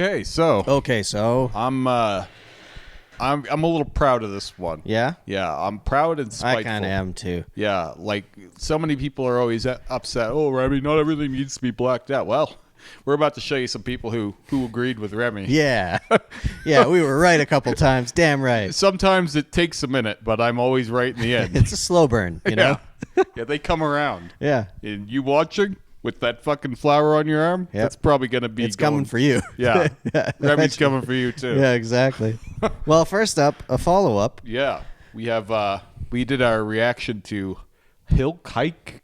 Okay, so I'm a little proud of this one. Yeah? Yeah, I'm proud and spiteful. I kind of am too. Yeah, like so many people are always upset. Oh, Remy, not everything needs to be blacked out. Well, we're about to show you some people who agreed with Remy. Yeah. Yeah, we were right a couple times. Damn right. Sometimes it takes a minute, but I'm always right in the end. It's a slow burn, you know? Yeah, they come around. Yeah. And you watching with that fucking flower on your arm, that's probably going to be coming for you. Yeah. Remy's coming for you, too. Yeah, exactly. Well, first up, a follow-up. Yeah. We have, we did our reaction to Hilke,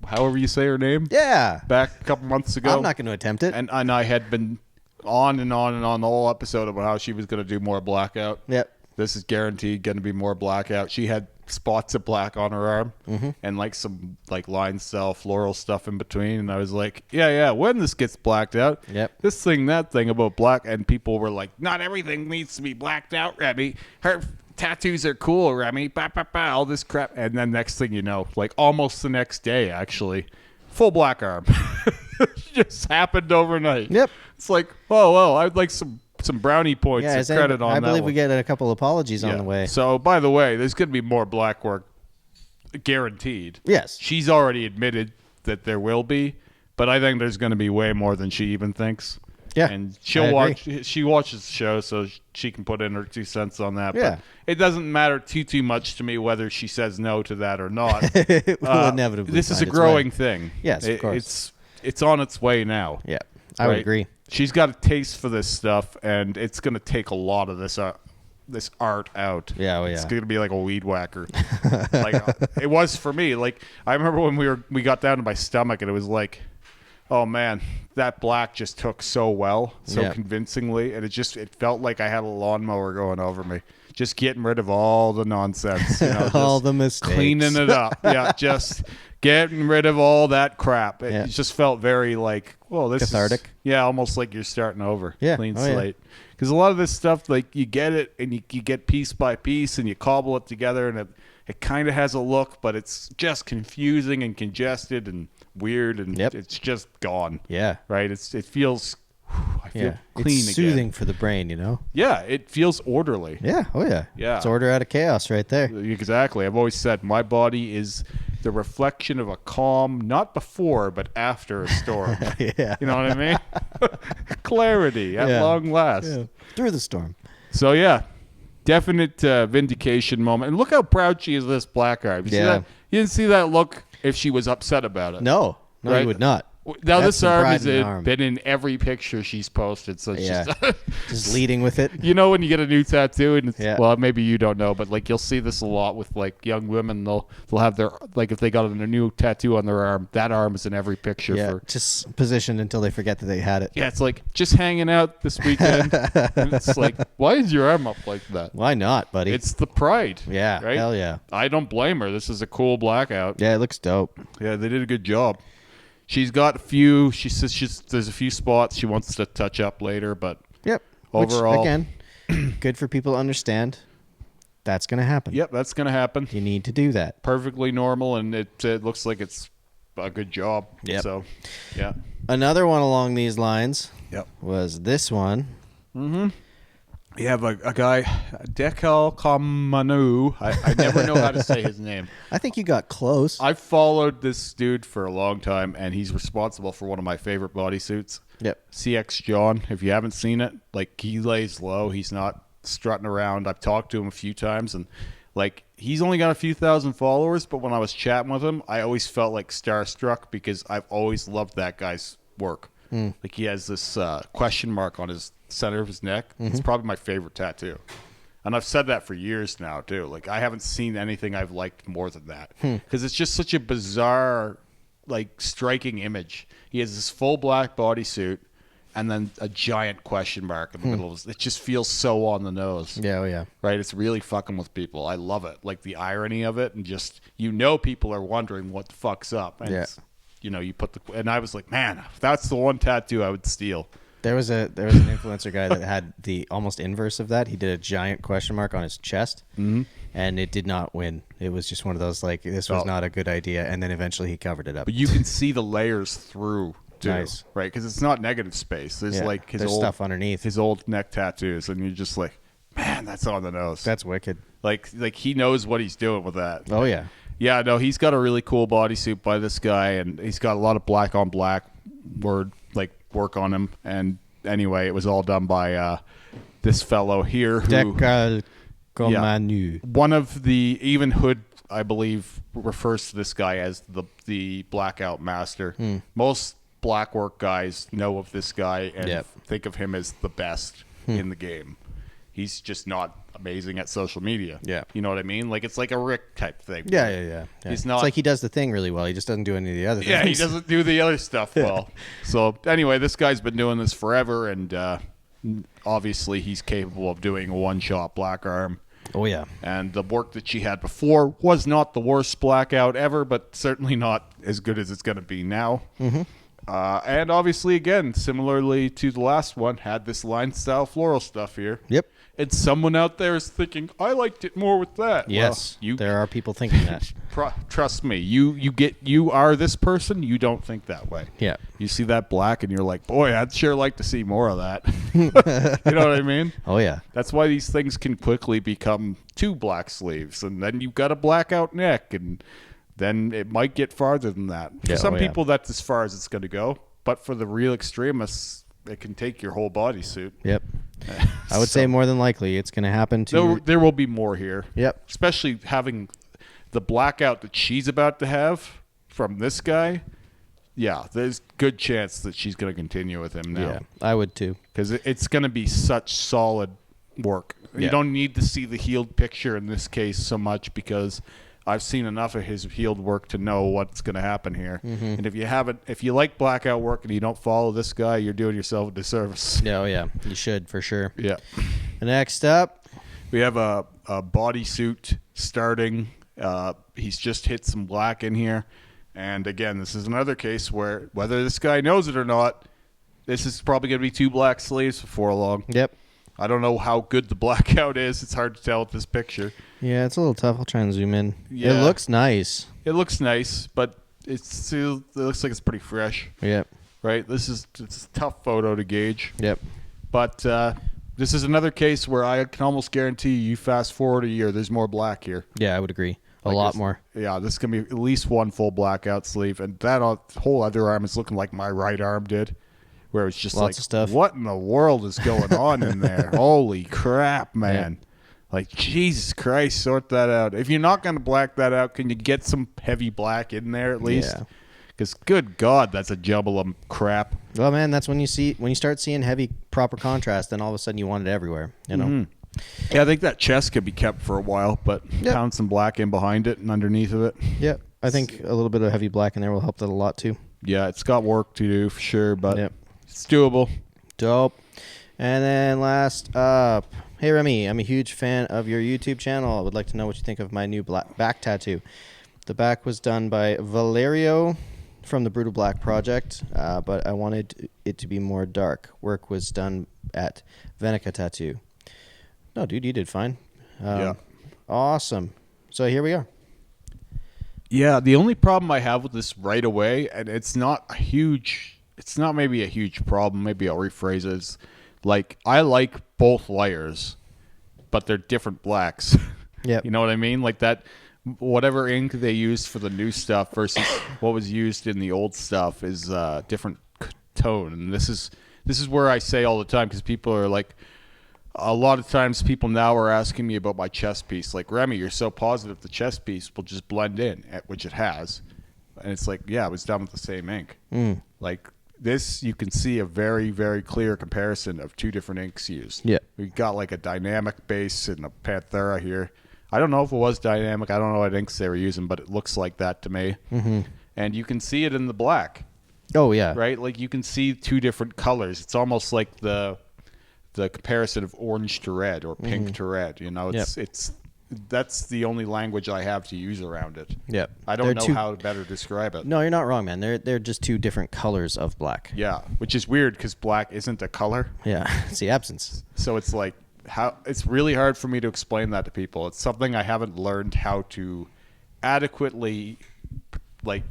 however you say her name. Yeah. Back a couple months ago. I'm not going to attempt it. And I had been on and on and on the whole episode about how she was going to do more Blackout. Yep. This is guaranteed going to be more Blackout. She had spots of black on her arm and like some like line style floral stuff in between. And I was like, yeah, when this gets blacked out, this thing, that thing about black. And people were like, not everything needs to be blacked out, Remy. Her tattoos are cool, Remy. All this crap. And then next thing you know, like almost the next day, actually, full black arm. Just happened overnight. Yep. It's like, oh, I'd like some brownie points and credit on that. I believe we one. get a couple apologies on the way. So, by the way, there's going to be more black work guaranteed. Yes. She's already admitted that there will be, but I think there's going to be way more than she even thinks. Yeah. And she watches the show, so she can put in her 2 cents on that. Yeah. But it doesn't matter too much to me whether she says no to that or not. It will inevitably this is a find its way. way. Thing. Yes, of course. It's on its way now. Yeah, I would agree. She's got a taste for this stuff, and it's going to take a lot of this art out. Yeah, It's going to be like a weed whacker. Like it was for me. Like I remember when we got down to my stomach, and it was like, oh man, that black just took so well, so convincingly, and it felt like I had a lawnmower going over me, just getting rid of all the nonsense, all the mistakes, cleaning it up. Yeah, just getting rid of all that crap. It just felt very like, well, this cathartic. Almost like you're starting over, clean slate. Yeah. Because a lot of this stuff, like you get it and you get piece by piece and you cobble it together, and it kind of has a look, but it's just confusing and congested and weird, and it's just gone. Yeah. Right? It feels, I feel clean it's soothing for the brain, Yeah, it feels orderly. Yeah. Oh, yeah. Yeah. It's order out of chaos right there. Exactly. I've always said my body is the reflection of a calm, not before, but after a storm. Yeah. You know what I mean? Clarity at long last. Yeah. Through the storm. So, yeah. Definite vindication moment. And look how proud she is of this black arm. You see that? You didn't see that look if she was upset about it. No, right? You would not. Now this arm has been in every picture she's posted, so she's just leading with it. You know when you get a new tattoo, and well, maybe you don't know, but like you'll see this a lot with like young women. They'll have their, like if they got a new tattoo on their arm, that arm is in every picture. Yeah, just positioned until they forget that they had it. Yeah, it's like just hanging out this weekend. And it's like, why is your arm up like that? Why not, buddy? It's the pride. Yeah, right? Hell yeah. I don't blame her. This is a cool blackout. Yeah, it looks dope. Yeah, they did a good job. She's got a few. She says there's a few spots she wants to touch up later, but overall, which, again, good for people to understand. That's going to happen. Yep, that's going to happen. You need to do that. Perfectly normal, and it looks like it's a good job. Yep. So, yeah. Another one along these lines. Was this one. Mm-hmm. You have a guy, Dekal Kamanu. I never know how to say his name. I think you got close. I've followed this dude for a long time, and he's responsible for one of my favorite bodysuits. Yep. CX John. If you haven't seen it, like he lays low. He's not strutting around. I've talked to him a few times, and like he's only got a few thousand followers, but when I was chatting with him, I always felt like starstruck because I've always loved that guy's work. Like he has this question mark on his center of his neck. It's probably my favorite tattoo, and I've said that for years now too. Like I haven't seen anything I've liked more than that because it's just such a bizarre, like striking image. He has this full black bodysuit and then a giant question mark in the middle of it. It just feels so on the nose. Yeah, oh yeah. Right? It's really fucking with people. I love it. Like the irony of it, and just people are wondering what the fuck's up. And you put and I was like, man, that's the one tattoo I would steal. There was an influencer guy that had the almost inverse of that. He did a giant question mark on his chest, and it did not win. It was just one of those like, this was not a good idea, and then eventually he covered it up. But you can see the layers through too, Nice. right? Because it's not negative space. There's like there's stuff underneath. his old neck tattoos, and you're just like, man, that's on the nose. That's wicked. Like he knows what he's doing with that. Oh yeah. Yeah, no, he's got a really cool bodysuit by this guy, and he's got a lot of black on black work on him. And anyway, it was all done by this fellow here, who one of the even Hood, I believe, refers to this guy as the Blackout master. Most blackwork guys know of this guy and think of him as the best in the game. He's just not amazing at social media. Yeah. You know what I mean? Like, it's like a Rick type thing. Yeah. He's not. It's like he does the thing really well. He just doesn't do any of the other things. Yeah, he doesn't do the other stuff well. So, anyway, this guy's been doing this forever, and obviously he's capable of doing a one-shot black arm. Oh, yeah. And the work that she had before was not the worst Blackout ever, but certainly not as good as it's going to be now. And obviously, again, similarly to the last one, had this line-style floral stuff here. Yep. And someone out there is thinking, I liked it more with that. Yes, well, there are people thinking that. Trust me, you are this person, you don't think that way. Yeah. You see that black and you're like, boy, I'd sure like to see more of that. You know what I mean? Oh, yeah. That's why these things can quickly become 2 black sleeves, and then you've got a blackout neck, and then it might get farther than that. For some people, that's as far as it's going to go, but for the real extremists, it can take your whole bodysuit. Yep. I would say more than likely it's going to happen to... There will be more here. Yep. Especially having the blackout that she's about to have from this guy. Yeah, there's good chance that she's going to continue with him now. Yeah, I would too. Because it's going to be such solid work. Yeah. You don't need to see the healed picture in this case so much, because I've seen enough of his healed work to know what's going to happen here. And if you like blackout work and you don't follow this guy, you're doing yourself a disservice. Yeah, oh yeah, you should for sure. Yeah. Next up, we have a bodysuit starting. He's just hit some black in here. And again, this is another case where, whether this guy knows it or not, this is probably going to be 2 black sleeves before long. Yep. I don't know how good the blackout is. It's hard to tell with this picture. Yeah, it's a little tough. I'll try and zoom in. Yeah. It looks nice. It looks nice, but it looks like it's pretty fresh. Yep. Right? It's a tough photo to gauge. Yep. But this is another case where I can almost guarantee you fast forward a year, there's more black here. Yeah, I would agree. A lot more. Yeah, this is going to be at least 1 full blackout sleeve. And that whole other arm is looking like my right arm did, where it's just Lots of stuff. What in the world is going on in there? Holy crap, man. Yeah. Like, Jesus Christ, sort that out. If you're not going to black that out, can you get some heavy black in there at least? Yeah. Because, good God, that's a jumble of crap. Well, man, that's when you start seeing heavy, proper contrast, then all of a sudden you want it everywhere, you know? Yeah, I think that chest could be kept for a while, but pound some black in behind it and underneath of it. Yep. I think a little bit of heavy black in there will help that a lot, too. Yeah, it's got work to do for sure, but it's doable. Dope. And then last up, hey, Remy, I'm a huge fan of your YouTube channel. I would like to know what you think of my new back tattoo. The back was done by Valerio from the Brutal Black Project, but I wanted it to be more dark. Work was done at Venica Tattoo. No, dude, you did fine. Yeah. Awesome. So here we are. Yeah, the only problem I have with this right away, and it's not maybe a huge problem, maybe I'll rephrase it, is like, I like both layers, but they're different blacks. Yeah. You know what I mean? Like that, whatever ink they used for the new stuff versus what was used in the old stuff is different tone. And this is where I say all the time, because people are like, a lot of times people now are asking me about my chest piece. Like, Remy, you're so positive the chest piece will just blend in, which it has. And it's like, yeah, it was done with the same ink. Like this, you can see a very, very clear comparison of 2 different inks used. Yeah. We've got like a dynamic base and a Panthera here. I don't know if it was dynamic. I don't know what inks they were using, but it looks like that to me. And you can see it in the black. Oh, yeah. Right? Like you can see 2 different colors. It's almost like the comparison of orange to red or pink to red. You know, that's the only language I have to use around it. Yep. I don't know how to better describe it. No, you're not wrong, man. They're just 2 different colors of black. Yeah, which is weird because black isn't a color. Yeah, it's the absence. So it's like, it's really hard for me to explain that to people. It's something I haven't learned how to adequately, like,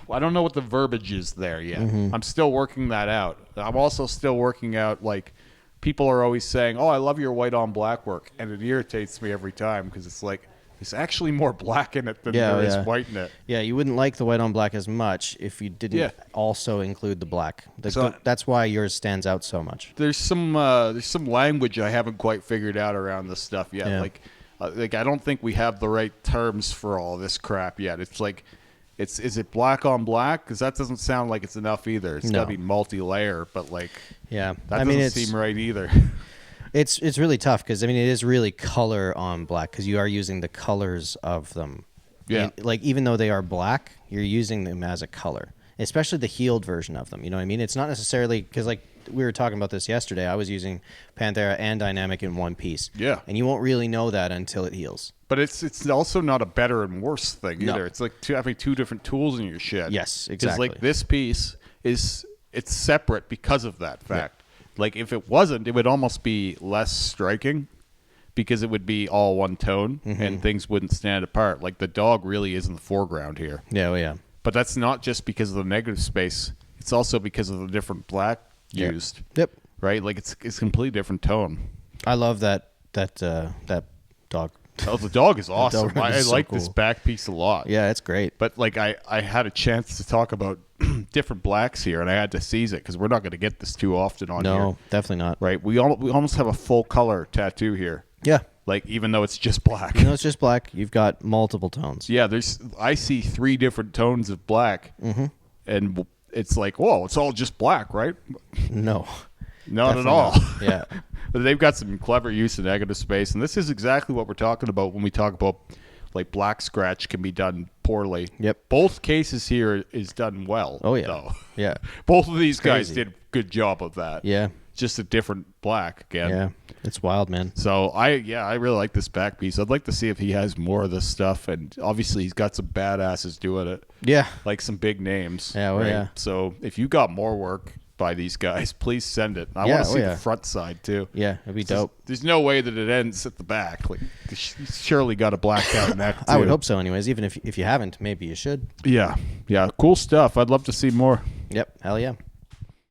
I don't know what the verbiage is there yet. I'm still working that out. I'm also still working out, like, people are always saying, oh, I love your white on black work. And it irritates me every time because it's like, there's actually more black in it than there is white in it. Yeah, you wouldn't like the white on black as much if you didn't also include the black. That's why yours stands out so much. There's some language I haven't quite figured out around this stuff yet. Yeah. Like I don't think we have the right terms for all this crap yet. It's like, is it black on black? Because that doesn't sound like it's enough either. It's got to be multi-layer, but like, yeah, that doesn't seem right either. It's really tough because, I mean, it is really color on black because you are using the colors of them. Yeah. Like, even though they are black, you're using them as a color, especially the healed version of them. You know what I mean? It's not necessarily because, like, we were talking about this yesterday. I was using Panthera and Dynamic in one piece. Yeah. And you won't really know that until it heals. But it's also not a better and worse thing either. No. It's like having two different tools in your shed. Yes, Because exactly. like this piece it's separate because of that fact. Yeah. Like if it wasn't, it would almost be less striking because it would be all one tone and things wouldn't stand apart. Like the dog really is in the foreground here. Yeah, yeah. But that's not just because of the negative space. It's also because of the different black used. Yep. Right? Like it's a completely different tone. I love that dog. Oh, the dog is awesome. dog I is so like cool. this back piece a lot. Yeah, it's great. But like I had a chance to talk about different blacks here, and I had to seize it because we're not going to get this too often on here. No, definitely not. Right? We almost have a full color tattoo here. Yeah. Like even though it's just black. You know, it's just black. You've got multiple tones. Yeah, I see 3 different tones of black, and it's like, whoa, it's all just black, right? No. Not at Definitely all. not. Yeah. But they've got some clever use of negative space, and this is exactly what we're talking about when we talk about like black scratch can be done poorly. Yep. Both cases here is done well. Oh yeah. Though. Yeah. Both of these guys crazy. did a good job of that. Yeah. Just a different black again. Yeah. It's wild, man. So I really like this back piece. I'd like to see if he has more of this stuff, and obviously he's got some badasses doing it. Yeah. Like some big names. Yeah, well, yeah. So if you got more work by these guys, please send it. I Yeah, want to see yeah. the front side too. Yeah, it'd be dope. There's no way that it ends at the back. Like he's surely got a blackout neck too. I would hope so anyways. Even if you haven't, maybe you should. Yeah. Yeah. Cool stuff. I'd love to see more. Yep. Hell yeah.